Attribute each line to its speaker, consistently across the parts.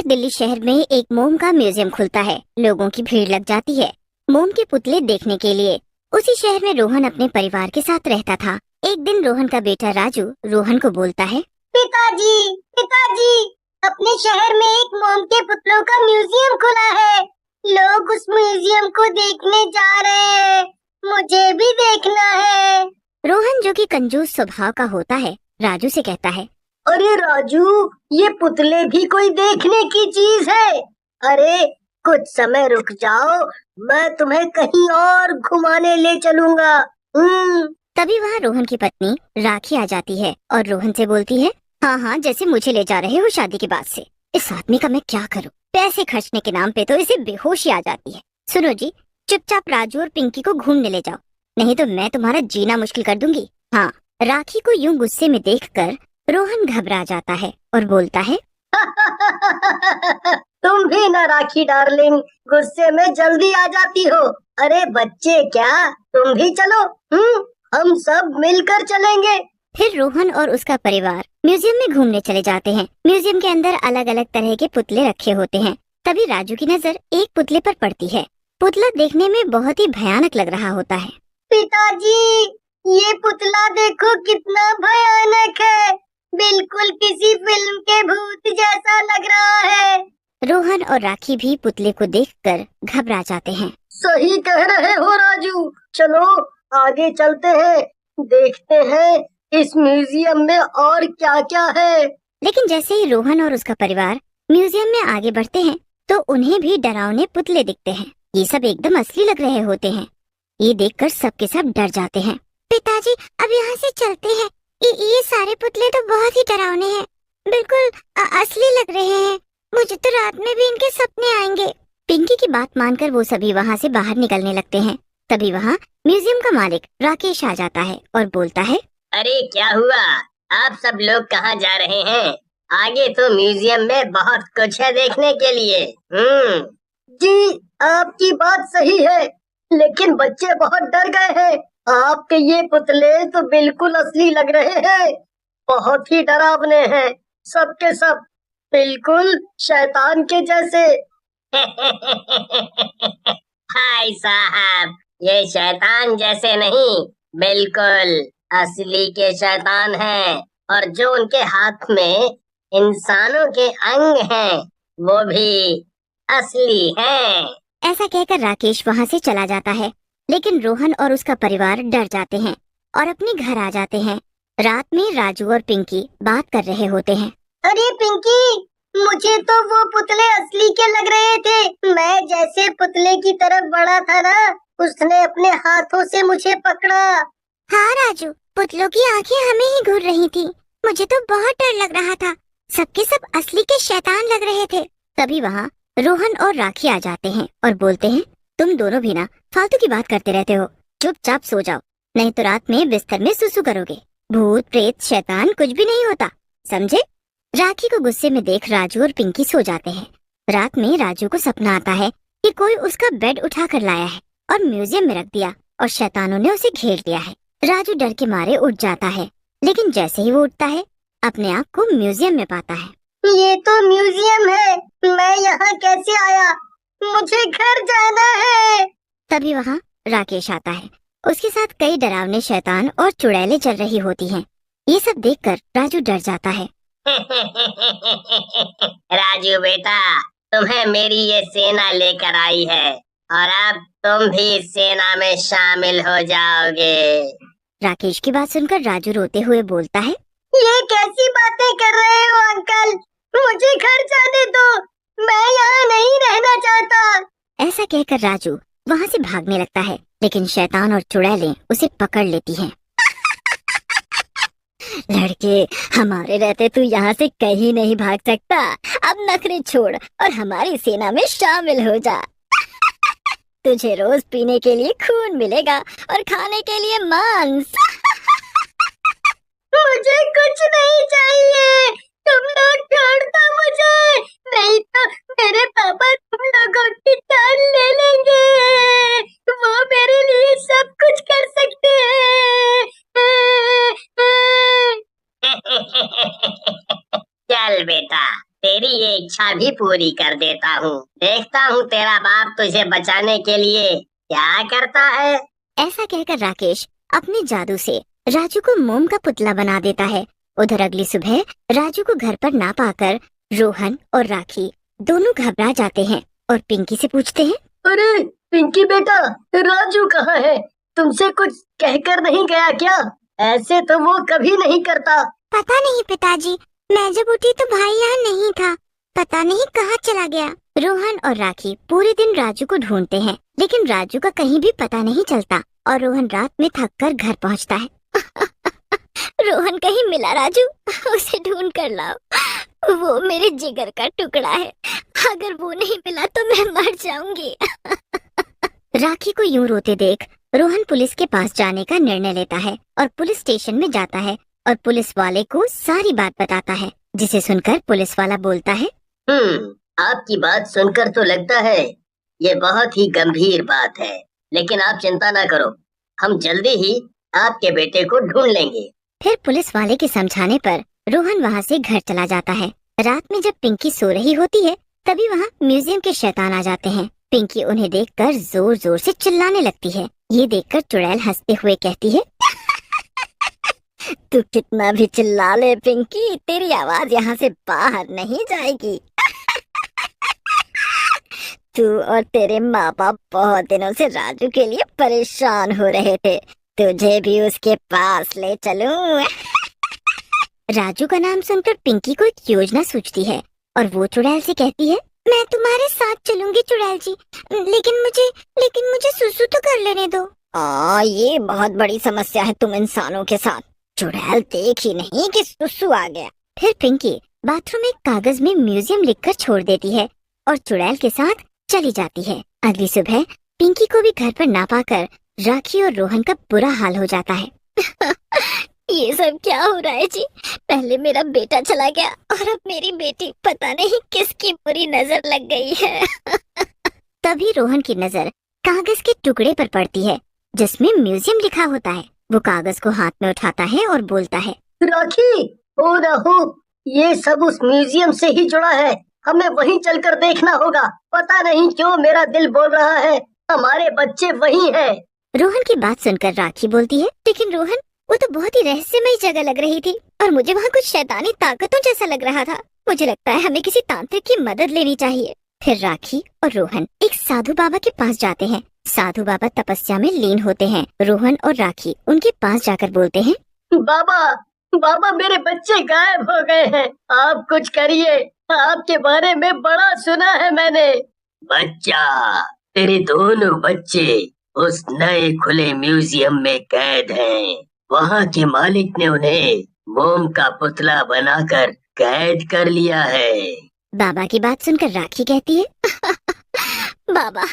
Speaker 1: दिल्ली शहर में एक मोम का म्यूजियम खुलता है। लोगों की भीड़ लग जाती है मोम के पुतले देखने के लिए। उसी शहर में रोहन अपने परिवार के साथ रहता था। एक दिन रोहन का बेटा राजू रोहन को बोलता है,
Speaker 2: पिताजी, पिताजी, अपने शहर में एक मोम के पुतलों का म्यूजियम खुला है। लोग उस म्यूजियम को देखने जा रहे हैं। मुझे भी देखना है।
Speaker 1: रोहन जो कि कंजूस स्वभाव का होता है, राजू से कहता है,
Speaker 2: अरे राजू, ये पुतले भी कोई देखने की चीज है। अरे कुछ समय रुक जाओ, मैं तुम्हें कहीं और घुमाने ले चलूंगा।
Speaker 1: तभी वहाँ रोहन की पत्नी राखी आ जाती है और रोहन से बोलती है, हाँ हाँ, जैसे मुझे ले जा रहे हो शादी के बाद से। इस आदमी का मैं क्या करूँ? पैसे खर्चने के नाम पे तो इसे बेहोशी आ जाती है। सुनो जी, चुपचाप राजू और पिंकी को घूमने ले जाओ, नहीं तो मैं तुम्हारा जीना मुश्किल कर दूंगी। हाँ। राखी को यूं गुस्से में देखकर रोहन घबरा जाता है और बोलता है,
Speaker 2: तुम भी ना राखी डार्लिंग, गुस्से में जल्दी आ जाती हो। अरे बच्चे क्या, तुम भी चलो। हम सब मिलकर चलेंगे।
Speaker 1: फिर रोहन और उसका परिवार म्यूजियम में घूमने चले जाते हैं। म्यूजियम के अंदर अलग अलग तरह के पुतले रखे होते हैं। तभी राजू की नजर एक पुतले पर पड़ती है। पुतला देखने में बहुत ही भयानक लग रहा होता है।
Speaker 2: पिताजी, ये पुतला देखो कितना भयानक है। बिल्कुल किसी फिल्म के भूत जैसा लग रहा है।
Speaker 1: रोहन और राखी भी पुतले को देखकर घबरा जाते हैं।
Speaker 2: सही कह रहे हो राजू, चलो आगे चलते हैं, देखते हैं इस म्यूजियम में और क्या क्या है।
Speaker 1: लेकिन जैसे ही रोहन और उसका परिवार म्यूजियम में आगे बढ़ते हैं तो उन्हें भी डरावने पुतले दिखते हैं। ये सब एकदम असली लग रहे होते हैं। ये देखकर सबके सब डर जाते हैं। पिताजी, अब यहाँ से चलते हैं। ये सारे पुतले तो बहुत ही डरावने हैं, बिल्कुल असली लग रहे हैं। मुझे तो रात में भी इनके सपने आएंगे। पिंकी की बात मानकर वो सभी वहाँ से बाहर निकलने लगते हैं। तभी वहाँ म्यूजियम का मालिक राकेश आ जाता है और बोलता है,
Speaker 2: अरे क्या हुआ, आप सब लोग कहाँ जा रहे हैं? आगे तो म्यूजियम में बहुत कुछ है देखने के लिए। जी, आपकी बात सही है, लेकिन बच्चे बहुत डर गए हैं। आपके ये पुतले तो बिल्कुल असली लग रहे हैं, बहुत ही डरावने हैं। सबके सब बिल्कुल शैतान के जैसे। हाय साहब, ये शैतान जैसे नहीं, बिल्कुल असली के शैतान हैं। और जो उनके हाथ में इंसानों के अंग हैं, वो भी असली हैं।
Speaker 1: ऐसा कहकर राकेश वहाँ से चला जाता है। लेकिन रोहन और उसका परिवार डर जाते हैं और अपने घर आ जाते हैं। रात में राजू और पिंकी बात कर रहे होते हैं।
Speaker 2: अरे पिंकी, मुझे तो वो पुतले असली के लग रहे थे। मैं जैसे पुतले की तरफ बढ़ा था ना, उसने अपने हाथों से मुझे पकड़ा।
Speaker 1: हाँ राजू, पुतलों की आंखें हमें ही घूर रही थी। मुझे तो बहुत डर लग रहा था। सबके सब असली के शैतान लग रहे थे। तभी वहाँ रोहन और राखी आ जाते हैं और बोलते हैं, तुम दोनों भी ना फालतू की बात करते रहते हो। चुपचाप सो जाओ, नहीं तो रात में बिस्तर में सुसु करोगे। भूत प्रेत शैतान कुछ भी नहीं होता, समझे? राखी को गुस्से में देख राजू और पिंकी सो जाते हैं। रात में राजू को सपना आता है कि कोई उसका बेड उठा कर लाया है और म्यूजियम में रख दिया और शैतानों ने उसे घेर लिया है। राजू डर के मारे उठ जाता है, लेकिन जैसे ही वो उठता है अपने आप को म्यूजियम में पाता है।
Speaker 2: ये तो म्यूजियम है, मैं यहाँ कैसे आया? मुझे घर जाना है।
Speaker 1: तभी वहाँ राकेश आता है। उसके साथ कई डरावने शैतान और चुड़ैलें चल रही होती हैं। ये सब देखकर राजू डर जाता है।
Speaker 2: राजू बेटा, तुम्हें मेरी ये सेना लेकर आई है और अब तुम भी इस सेना में शामिल हो जाओगे।
Speaker 1: राकेश की बात सुनकर राजू रोते हुए बोलता है,
Speaker 2: ये कैसी बातें कर रहे हो अंकल? मुझे घर जाने दो, मैं यहाँ नहीं रहना चाहता।
Speaker 1: ऐसा कहकर राजू वहाँ से भागने लगता है, लेकिन शैतान और चुड़ैलें उसे पकड़ लेती हैं। लड़के, हमारे रहते तू यहाँ से कहीं नहीं भाग सकता। अब नखरे छोड़ और हमारी सेना में शामिल हो जा। तुझे रोज पीने के लिए खून मिलेगा और खाने के लिए मांस।
Speaker 2: मुझे कुछ नहीं चाहिए, तुम लोग छोड़ दो मुझे, नहीं तो मेरे पापा तुम लोगों की जान ले लेंगे। वो मेरे लिए सब कुछ कर सकते हैं। चल बेटा, तेरी ये इच्छा भी पूरी कर देता हूँ। देखता हूँ तेरा बाप तुझे बचाने के लिए क्या करता है।
Speaker 1: ऐसा कहकर राकेश अपने जादू से राजू को मोम का पुतला बना देता है। उधर अगली सुबह राजू को घर पर ना पाकर रोहन और राखी दोनों घबरा जाते हैं और पिंकी से पूछते हैं,
Speaker 2: अरे पिंकी बेटा, राजू कहाँ है? तुमसे कुछ कहकर नहीं गया क्या? ऐसे तो वो कभी नहीं करता।
Speaker 1: पता नहीं पिताजी, मैं जब उठी तो भाई यहाँ नहीं था, पता नहीं कहाँ चला गया। रोहन और राखी पूरे दिन राजू को ढूंढते हैं, लेकिन राजू का कहीं भी पता नहीं चलता और रोहन रात में थक कर घर पहुँचता है। रोहन कहीं मिला राजू, उसे ढूंढ कर लाओ, वो मेरे जिगर का टुकड़ा है, अगर वो नहीं मिला तो मैं मर जाऊंगी। राखी को यूं रोते देख रोहन पुलिस के पास जाने का निर्णय लेता है और पुलिस स्टेशन में जाता है और पुलिस वाले को सारी बात बताता है, जिसे सुनकर पुलिस वाला बोलता है,
Speaker 2: आपकी बात सुनकर तो लगता है ये बहुत ही गंभीर बात है, लेकिन आप चिंता ना करो, हम जल्दी ही आपके बेटे को ढूंढ लेंगे।
Speaker 1: फिर पुलिस वाले के समझाने पर रोहन वहाँ से घर चला जाता है। रात में जब पिंकी सो रही होती है तभी वहाँ म्यूजियम के शैतान आ जाते हैं। पिंकी उन्हें देखकर जोर जोर से चिल्लाने लगती है। ये देखकर चुड़ैल हंसते हुए कहती है, तू कितना भी चिल्ला ले पिंकी, तेरी आवाज यहाँ से बाहर नहीं जाएगी। तू और तेरे माँ बाप बहुत दिनों से राजू के लिए परेशान हो रहे थे, तुझे भी उसके पास ले चलूं। राजू का नाम सुनकर पिंकी को एक योजना सूझती है और वो चुड़ैल से कहती है, मैं तुम्हारे साथ चलूंगी चुड़ैल जी, लेकिन मुझे सुसु तो कर लेने दो। ये बहुत बड़ी समस्या है तुम इंसानों के साथ। चुड़ैल देख ही नहीं कि सुसु आ गया। फिर पिंकी बाथरूम में कागज में म्यूजियम लिखकर छोड़ देती है और चुड़ैल के साथ चली जाती है। अगली सुबह पिंकी को भी घर पर ना पाकर राखी और रोहन का बुरा हाल हो जाता है। ये सब क्या हो रहा है जी? पहले मेरा बेटा चला गया और अब मेरी बेटी, पता नहीं किसकी बुरी नजर लग गई है। तभी रोहन की नजर कागज के टुकड़े पर पड़ती है जिसमें म्यूजियम लिखा होता है। वो कागज को हाथ में उठाता है और बोलता है,
Speaker 2: राखी, ओ राहु, ये सब उस म्यूजियम से ही जुड़ा है, हमें वहीं चलकर देखना होगा। पता नहीं क्यों मेरा दिल बोल रहा है हमारे बच्चे वहीं हैं।
Speaker 1: रोहन की बात सुनकर राखी बोलती है, लेकिन रोहन, वो तो बहुत ही रहस्यमय जगह लग रही थी और मुझे वहाँ कुछ शैतानी ताकतों जैसा लग रहा था। मुझे लगता है हमें किसी तांत्रिक की मदद लेनी चाहिए। फिर राखी और रोहन एक साधु बाबा के पास जाते हैं। साधु बाबा तपस्या में लीन होते हैं। रोहन और राखी उनके पास जाकर बोलते हैं,
Speaker 2: बाबा मेरे बच्चे गायब हो गए हैं, आप कुछ करिए, आपके बारे में बड़ा सुना है मैंने। बच्चा, तेरे दोनों बच्चे उस नए खुले म्यूजियम में कैद हैं। वहाँ के मालिक ने उन्हें मोम का पुतला बनाकर कैद कर लिया है।
Speaker 1: बाबा की बात सुनकर राखी कहती है, बाबा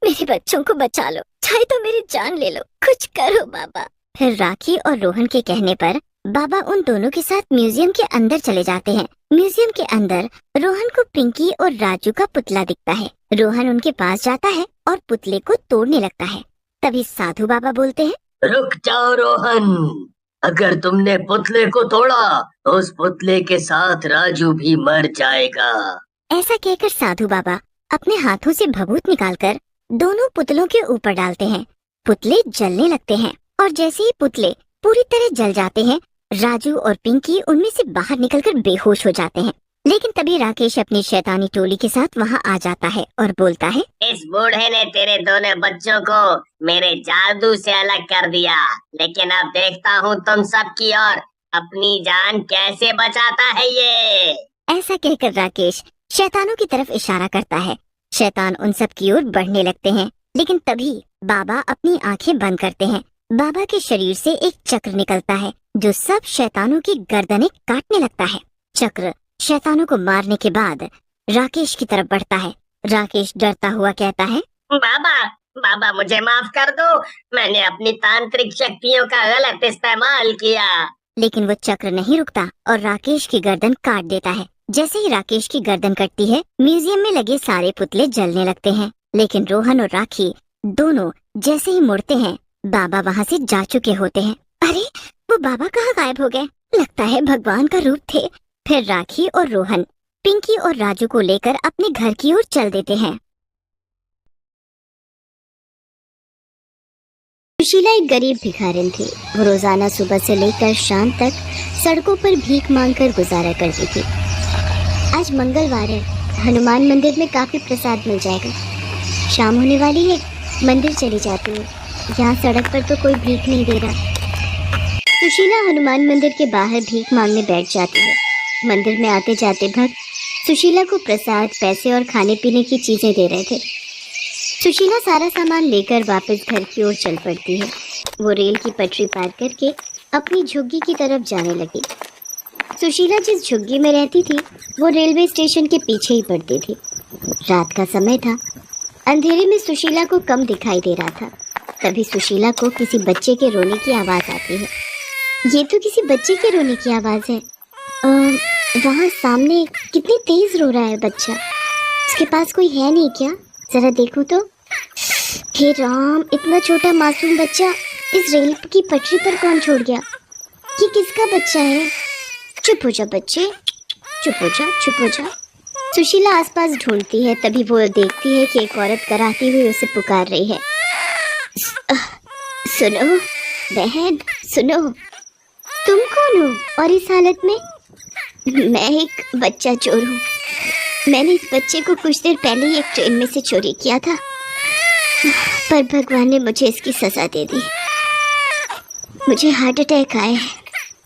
Speaker 1: मेरे बच्चों को बचा लो, चाहे तो मेरी जान ले लो, कुछ करो बाबा। फिर राखी और रोहन के कहने पर बाबा उन दोनों के साथ म्यूजियम के अंदर चले जाते हैं। म्यूजियम के अंदर रोहन को पिंकी और राजू का पुतला दिखता है। रोहन उनके पास जाता है और पुतले को तोड़ने लगता है। तभी साधु बाबा बोलते हैं,
Speaker 2: रुक जाओ रोहन, अगर तुमने पुतले को तोड़ा तो उस पुतले के साथ राजू भी मर जाएगा।
Speaker 1: ऐसा कहकर साधु बाबा अपने हाथों से भभूत निकालकर दोनों पुतलों के ऊपर डालते हैं। पुतले जलने लगते हैं और जैसे ही पुतले पूरी तरह जल जाते हैं, राजू और पिंकी उनमें से बाहर निकलकर बेहोश हो जाते हैं। लेकिन तभी राकेश अपनी शैतानी टोली के साथ वहाँ आ जाता है और बोलता है,
Speaker 2: इस बूढ़े ने तेरे दोनों बच्चों को मेरे जादू से अलग कर दिया, लेकिन अब देखता हूँ तुम सबकी और अपनी जान कैसे बचाता है ये।
Speaker 1: ऐसा कहकर राकेश शैतानों की तरफ इशारा करता है। शैतान उन सब की ओर बढ़ने लगते हैं, लेकिन तभी बाबा अपनी आंखें बंद करते हैं। बाबा के शरीर से एक चक्र निकलता है जो सब शैतानों की गर्दनें काटने लगता है। चक्र शैतानों को मारने के बाद राकेश की तरफ बढ़ता है। राकेश डरता हुआ कहता है,
Speaker 2: बाबा मुझे माफ कर दो, मैंने अपनी तांत्रिक शक्तियों का गलत इस्तेमाल किया।
Speaker 1: लेकिन वो चक्र नहीं रुकता और राकेश की गर्दन काट देता है। जैसे ही राकेश की गर्दन कटती है, म्यूजियम में लगे सारे पुतले जलने लगते हैं। लेकिन रोहन और राखी दोनों जैसे ही मुड़ते हैं, बाबा वहाँ से जा चुके होते हैं। अरे वो बाबा कहाँ गायब हो गए? लगता है भगवान का रूप थे। फिर राखी और रोहन पिंकी और राजू को लेकर अपने घर की ओर चल देते हैं। सुशीला एक गरीब भिखारिन थी। वो रोजाना सुबह से लेकर शाम तक सड़कों पर भीख मांगकर गुजारा करती थी। आज मंगलवार है, हनुमान मंदिर में काफी प्रसाद मिल जाएगा। शाम होने वाली है, मंदिर चली जाती हूँ। यहाँ सड़क पर तो कोई भीख नहीं दे रहा। सुशीला हनुमान मंदिर के बाहर भीख मांगने बैठ जाती है। मंदिर में आते जाते भक्त सुशीला को प्रसाद, पैसे और खाने पीने की चीजें दे रहे थे। सुशीला सारा सामान लेकर वापस घर की ओर चल पड़ती है। वो रेल की पटरी पार करके अपनी झुग्गी की तरफ जाने लगी। सुशीला जिस झुग्गी में रहती थी वो रेलवे स्टेशन के पीछे ही पड़ती थी। रात का समय था। अंधेरे में सुशीला को कम दिखाई दे रहा था। तभी सुशीला को किसी बच्चे के रोने की आवाज़ आती है। ये तो किसी बच्चे के रोने की आवाज़ है। वहाँ सामने कितनी तेज रो रहा है बच्चा। उसके पास कोई है नहीं क्या? जरा देखो तो। हे राम, इतना छोटा मासूम बच्चा इस रेल की पटरी पर कौन छोड़ गया? ये किसका बच्चा है? चुप हो जा बच्चे, चुप हो जा, चुप हो जा। सुशीला आसपास ढूंढती है, तभी वो देखती है कि एक औरत कराहती हुई उसे पुकार रही है। सुनो बहन, सुनो। तुम कौन हो और इस हालत में? मैं एक बच्चा चोर हूँ। मैंने इस बच्चे को कुछ देर पहले ही एक ट्रेन में से चोरी किया था, पर भगवान ने मुझे इसकी सजा दे दी। मुझे हार्ट अटैक आया है।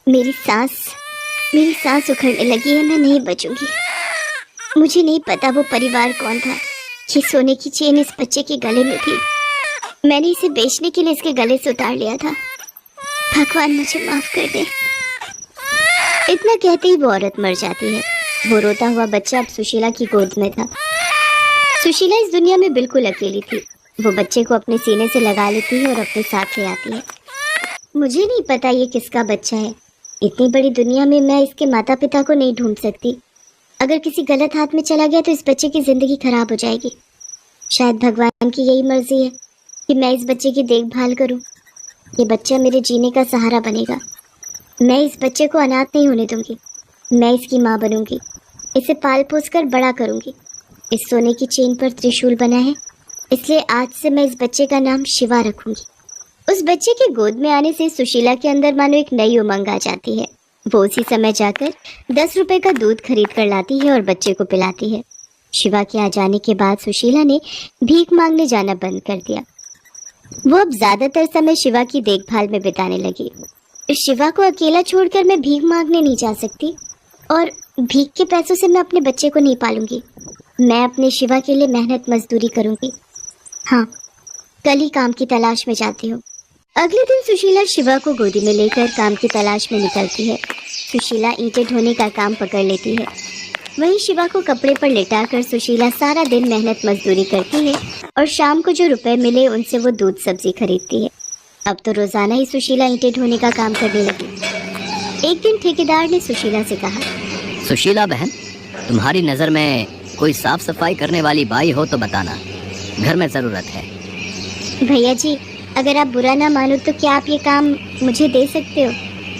Speaker 1: मेरी सांस उखड़ने लगी है। मैं नहीं बचूंगी। मुझे नहीं पता वो परिवार कौन था। ये सोने की चेन इस बच्चे के गले में थी। मैंने इसे बेचने के लिए इसके गले से उतार लिया था। भगवान मुझे माफ कर दे। इतना कहते ही वो औरत मर जाती है। वो रोता हुआ बच्चा अब सुशीला की गोद में था। सुशीला इस दुनिया में बिल्कुल अकेली थी। वो बच्चे को अपने सीने से लगा लेती है और अपने साथ ले आती है। मुझे नहीं पता ये किसका बच्चा है। इतनी बड़ी दुनिया में मैं इसके माता पिता को नहीं ढूंढ सकती। अगर किसी गलत हाथ में चला गया तो इस बच्चे की जिंदगी खराब हो जाएगी। शायद भगवान की यही मर्जी है कि मैं इस बच्चे की देखभाल करूं। ये बच्चा मेरे जीने का सहारा बनेगा। मैं इस बच्चे को अनाथ नहीं होने दूंगी। मैं इसकी माँ बनूंगी। इसे पाल पोस कर बड़ा करूंगी। इस सोने की चेन पर त्रिशूल बना है, इसलिए आज से मैं इस बच्चे का नाम शिवा रखूंगी। उस बच्चे के गोद में आने से सुशीला के अंदर मानो एक नई उमंग आ जाती है। वो उसी समय जाकर 10 रुपए का दूध खरीद कर लाती है और बच्चे को पिलाती है। शिवा के आ जाने के बाद सुशीला ने भीख मांगने जाना बंद कर दिया। वो अब ज्यादातर समय शिवा की देखभाल में बिताने लगी। शिवा को अकेला छोड़कर मैं भीख मांगने नहीं जा सकती, और भीख के पैसों से मैं अपने बच्चे को नहीं पालूंगी। मैं अपने शिवा के लिए मेहनत मजदूरी करूंगी। हाँ, कल ही काम की तलाश में जाती हूँ। अगले दिन सुशीला शिवा को गोदी में लेकर काम की तलाश में निकलती है। सुशीला ईंटें ढोने का काम पकड़ लेती है। वहीं शिवा को कपड़े पर लेटाकर सुशीला सारा दिन मेहनत मजदूरी करती है और शाम को जो रुपए मिले उनसे वो दूध सब्जी खरीदती है। अब तो रोजाना ही सुशीला ईंटें ढोने का काम करने लगी। एक दिन ठेकेदार ने सुशीला से कहा,
Speaker 3: सुशीला बहन, तुम्हारी नज़र में कोई साफ सफाई करने वाली बाई हो तो बताना, घर में ज़रूरत है।
Speaker 1: भैया जी, अगर आप बुरा ना मानो तो क्या आप ये काम मुझे दे सकते हो?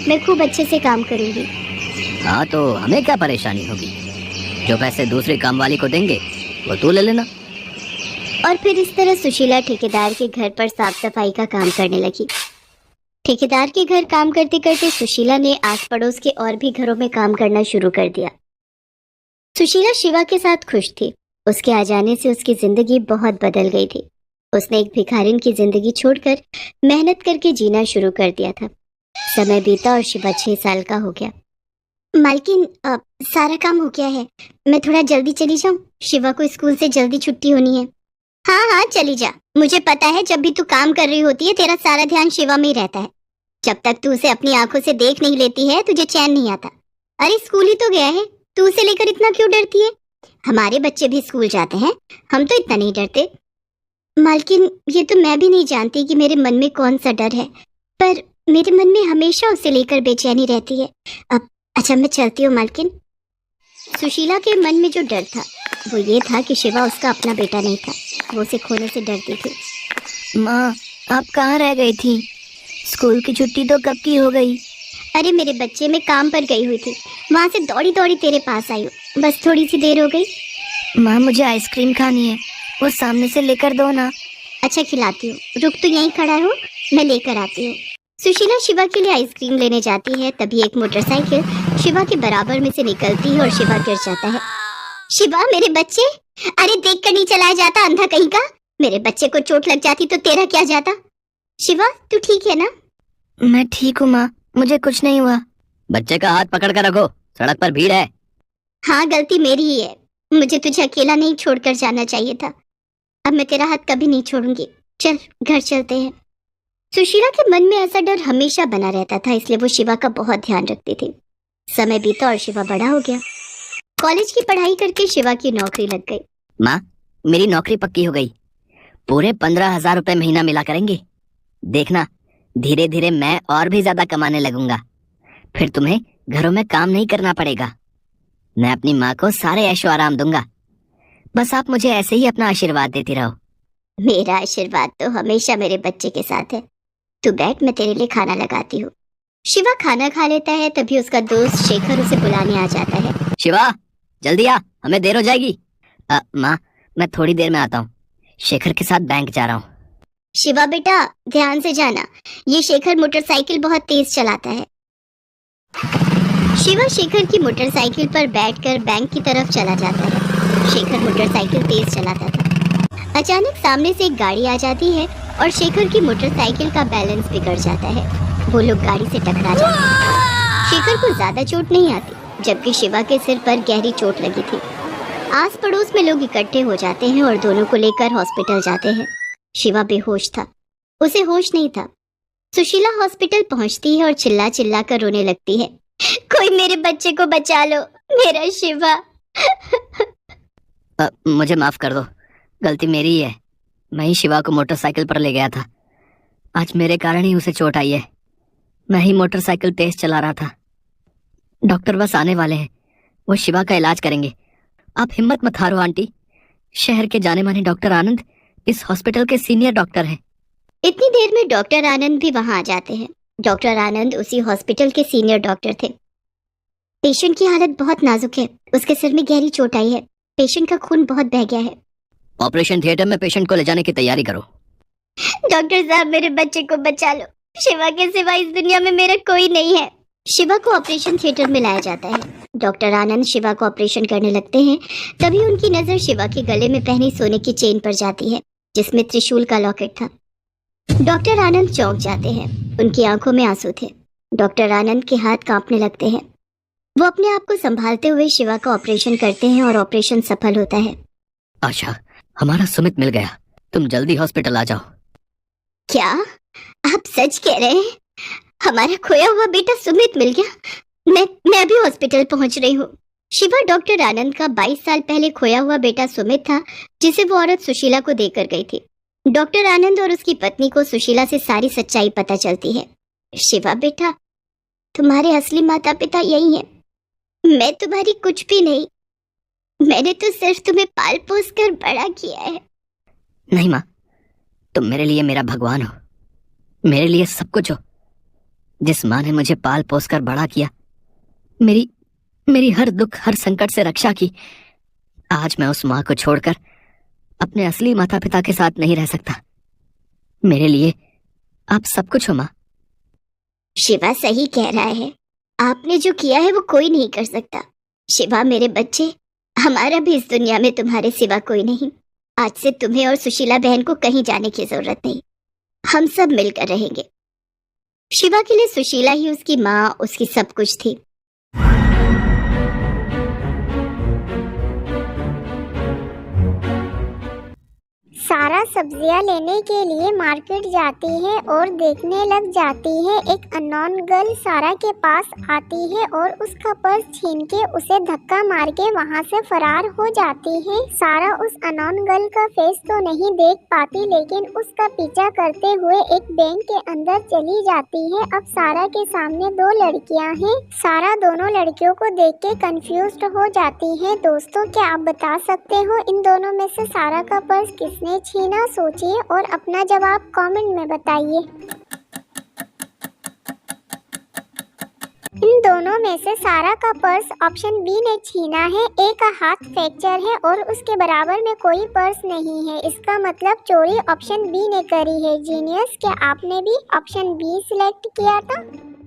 Speaker 1: मैं खूब अच्छे से काम करूँगी।
Speaker 3: हाँ, तो हमें क्या परेशानी होगी? जो पैसे दूसरे काम वाली को देंगे वो तू ले लेना।
Speaker 1: और फिर इस तरह सुशीला ठेकेदार के घर पर साफ सफाई का काम करने लगी। ठेकेदार के घर काम करते करते सुशीला ने आस पड़ोस के और भी घरों में काम करना शुरू कर दिया। सुशीला शिवा के साथ खुश थी। उसके आ जाने से उसकी जिंदगी बहुत बदल गई थी। उसने एक भिखारिन की जिंदगी छोड़कर मेहनत करके जीना शुरू कर दिया था। समय बीता और शिवा 6 साल का हो गया। मालकिन, सारा काम हो गया है। मैं थोड़ा जल्दी चली जाऊं? शिवा को स्कूल से जल्दी छुट्टी होनी है। हाँ हाँ, चली जा। मुझे पता है जब भी तू काम कर रही होती है तेरा सारा ध्यान शिवा में ही रहता है। जब तक तू उसे अपनी आंखों से देख नहीं लेती है तुझे चैन नहीं आता। अरे स्कूल ही तो गया है, तू उसे लेकर इतना क्यों डरती है? हमारे बच्चे भी स्कूल जाते हैं, हम तो इतना नहीं डरते। मालकिन, ये तो मैं भी नहीं जानती कि मेरे मन में कौन सा डर है, पर मेरे मन में हमेशा उसे लेकर बेचैनी रहती है। अब अच्छा, मैं चलती हूँ मालकिन। सुशीला के मन में जो डर था वो ये था कि शिवा उसका अपना बेटा नहीं था। वो उसे खोने से डरती थी।
Speaker 3: माँ, आप कहाँ रह गई थी? स्कूल की छुट्टी तो कब की हो गई?
Speaker 1: अरे मेरे बच्चे, मैं काम पर गई हुई थी, वहाँ से दौड़ी दौड़ी तेरे पास आई हूँ। बस थोड़ी सी देर हो गई। माँ मुझे आइसक्रीम खानी है, वो सामने से लेकर दो ना। अच्छा खिलाती हूँ, रुक तो यहीं खड़ा हो, मैं लेकर आती हूँ। सुशीला शिवा के लिए आइसक्रीम लेने जाती है, तभी एक मोटरसाइकिल शिवा के बराबर में से निकलती है और शिवा गिर जाता है। शिवा मेरे बच्चे, अरे देख कर नहीं चलाया जाता अंधा कहीं का। मेरे बच्चे को चोट लग जाती तो तेरा क्या जाता। शिवा तू ठीक है ना? मैं ठीक हूँ माँ, मुझे कुछ नहीं हुआ।
Speaker 3: बच्चे का हाथ पकड़ कर रखो, सड़क पर भीड़ है।
Speaker 1: हाँ गलती मेरी ही है, मुझे तुझे अकेला नहीं छोड़कर जाना चाहिए था। अब मैं तेरा हाथ कभी नहीं छोड़ूंगी। चल घर चलते हैं। सुशीला के मन में ऐसा डर हमेशा बना रहता था, इसलिए वो शिवा का बहुत ध्यान रखती थी। समय बीता और शिवा बड़ा हो गया। कॉलेज की पढ़ाई करके शिवा की नौकरी लग गई।
Speaker 3: माँ मेरी नौकरी पक्की हो गई, पूरे 15,000 रुपए महीना मिला करेंगे। देखना धीरे धीरे मैं और भी ज्यादा कमाने लगूंगा, फिर तुम्हें घरों में काम नहीं करना पड़ेगा। मैं अपनी माँ को सारे ऐशो आराम दूंगा, बस आप मुझे ऐसे ही अपना आशीर्वाद देती रहो।
Speaker 1: मेरा आशीर्वाद तो हमेशा मेरे बच्चे के साथ है। तू बैठ, मैं तेरे लिए खाना लगाती हूँ। शिवा खाना खा लेता है, तभी उसका दोस्त शेखर उसे बुलाने आ जाता है।
Speaker 3: शिवा जल्दी आ, हमें देर हो जाएगी। माँ मैं थोड़ी देर में आता हूँ, शेखर के साथ बैंक जा रहा हूँ।
Speaker 1: शिवा बेटा ध्यान से जाना, ये शेखर मोटरसाइकिल बहुत तेज चलाता है। शिवा शेखर की मोटरसाइकिल पर बैठकर बैंक की तरफ चला जाता है। शेखर मोटरसाइकिल तेज चलाता था। अचानक सामने से एक गाड़ी आ जाती है और शेखर की मोटरसाइकिल का बैलेंस बिगड़ जाता है। वो लोग गाड़ी से टकरा जाते हैं। शेखर को ज्यादा चोट नहीं आती, जबकि शिवा के सिर पर गहरी चोट लगी थी। आस पड़ोस में लोग इकट्ठे हो जाते हैं और दोनों को लेकर हॉस्पिटल जाते हैं। शिवा बेहोश था, उसे होश नहीं था। सुशीला हॉस्पिटल पहुंचती है और चिल्ला चिल्ला कर रोने लगती है, कोई मेरे बच्चे को बचा लो, मेरा शिवा।
Speaker 3: मुझे माफ कर दो, गलती मेरी ही है। मैं ही शिवा को मोटरसाइकिल पर ले गया था, आज मेरे कारण ही उसे चोट आई है। मैं ही मोटरसाइकिल तेज चला रहा था। डॉक्टर बस आने वाले हैं, वो शिवा का इलाज करेंगे। आप हिम्मत मत हारो आंटी, शहर के जाने माने डॉक्टर आनंद इस हॉस्पिटल के सीनियर डॉक्टर हैं।
Speaker 1: इतनी देर में डॉक्टर आनंद भी वहां आ जाते हैं। डॉक्टर आनंद उसी हॉस्पिटल के सीनियर डॉक्टर थे। पेशेंट की हालत बहुत नाजुक है, उसके सिर में गहरी चोट आई है, पेशेंट का खून बहुत बह गया है।
Speaker 3: ऑपरेशन थिएटर में पेशेंट को ले जाने की तैयारी करो।
Speaker 1: डॉक्टर साहब मेरे बच्चे को बचा लो, शिवा के सिवा इस दुनिया में मेरा कोई नहीं है। शिवा को ऑपरेशन थिएटर में लाया जाता है। डॉक्टर आनंद शिवा को ऑपरेशन करने लगते हैं, तभी उनकी नजर शिवा के गले में पहनी सोने की चेन पर जाती है, जिसमें त्रिशूल का लॉकेट था। डॉक्टर आनंद चौंक जाते हैं, उनकी आंखों में आंसू थे। डॉक्टर आनंद के हाथ कांपने लगते हैं। वो अपने आप को संभालते हुए शिवा का ऑपरेशन करते हैं और ऑपरेशन सफल होता है।
Speaker 3: आशा, हमारा सुमित मिल गया, तुम जल्दी हॉस्पिटल आ जाओ।
Speaker 1: क्या आप सच कह रहे हैं? हमारा खोया हुआ बेटा सुमित मिल गया? मैं अभी हॉस्पिटल पहुंच रही हूँ। शिवा डॉक्टर आनंद का 22 साल पहले खोया हुआ बेटा सुमित था, जिसे वो औरत सुशीला को देकर गई थी। डॉक्टर आनंद और उसकी पत्नी को सुशीला से सारी सच्चाई पता चलती है। शिवा बेटा, तुम्हारे असली माता पिता यही हैं। मैं तुम्हारी कुछ भी नहीं, मैंने तो सिर्फ तुम्हें पाल पोस कर बड़ा किया है।
Speaker 3: नहीं माँ, तुम मेरे लिए मेरा भगवान हो, मेरे लिए सब कुछ हो। जिस माँ ने मुझे पाल पोस कर बड़ा किया, मेरी हर दुख हर संकट से रक्षा की, आज मैं उस माँ को छोड़कर अपने असली माता पिता के साथ नहीं रह सकता। मेरे लिए आप सब कुछ हो माँ।
Speaker 1: शिवा सही कह रहा है, आपने जो किया है वो कोई नहीं कर सकता। शिवा मेरे बच्चे, हमारा भी इस दुनिया में तुम्हारे सिवा कोई नहीं। आज से तुम्हें और सुशीला बहन को कहीं जाने की जरूरत नहीं, हम सब मिलकर रहेंगे। शिवा के लिए सुशीला ही उसकी माँ, उसकी सब कुछ थी।
Speaker 4: सारा सब्जियां लेने के लिए मार्केट जाती है और देखने लग जाती है। एक अननोन गर्ल सारा के पास आती है और उसका पर्स छीन के उसे धक्का मार के वहाँ से फरार हो जाती है। सारा उस अननोन गर्ल का फेस तो नहीं देख पाती, लेकिन उसका पीछा करते हुए एक बैंक के अंदर चली जाती है। अब सारा के सामने दो लड़कियाँ हैं। सारा दोनों लड़कियों को देख के कंफ्यूज्ड हो जाती है। दोस्तों, क्या आप बता सकते हो इन दोनों में से सारा का पर्स किसने छीना? सोचिए और अपना जवाब कमेंट में बताइए। इन दोनों में से सारा का पर्स ऑप्शन बी ने छीना है। ए का हाथ फ्रैक्चर है और उसके बराबर में कोई पर्स नहीं है। इसका मतलब चोरी ऑप्शन बी ने करी है। जीनियस, क्या आपने भी ऑप्शन बी सिलेक्ट किया था?